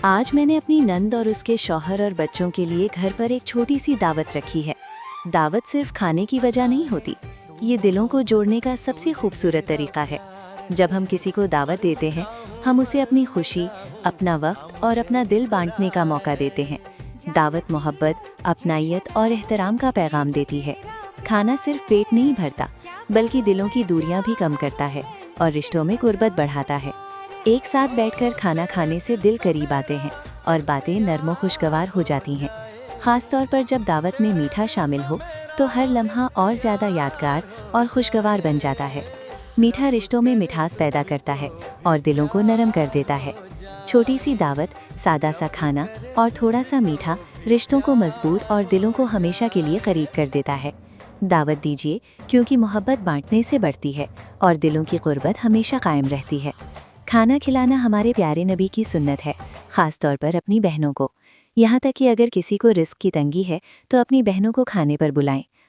आज मैंने अपनी नंद और उसके शौहर और बच्चों के लिए घर पर एक छोटी सी दावत रखी है। दावत सिर्फ खाने की वजह नहीं होती, ये दिलों को जोड़ने का सबसे खूबसूरत तरीका है। जब हम किसी को दावत देते हैं, हम उसे अपनी खुशी, अपना वक्त और अपना दिल बांटने का मौका देते हैं। दावत मोहब्बत, अपनाइयत और एहतराम का पैगाम देती है। खाना सिर्फ पेट नहीं भरता, बल्कि दिलों की दूरियां भी कम करता है और रिश्तों में गुर्बत बढ़ाता है। एक साथ बैठकर खाना खाने से दिल करीब आते हैं और बातें नरमो खुशगवार हो जाती हैं। ख़ास तौर पर जब दावत में मीठा शामिल हो तो हर लम्हा और ज़्यादा यादगार और खुशगवार बन जाता है। मीठा रिश्तों में मिठास पैदा करता है और दिलों को नरम कर देता है। छोटी सी दावत, सादा सा खाना और थोड़ा सा मीठा रिश्तों को मजबूत और दिलों को हमेशा के लिए करीब कर देता है। दावत दीजिए, क्योंकि मोहब्बत बांटने से बढ़ती है और दिलों की गुर्बत हमेशा कायम रहती है। खाना खिलाना हमारे प्यारे नबी की सुन्नत है, ख़ास तौर पर अपनी बहनों को। यहाँ तक कि अगर किसी को रिस्क की तंगी है तो अपनी बहनों को खाने पर बुलाएं।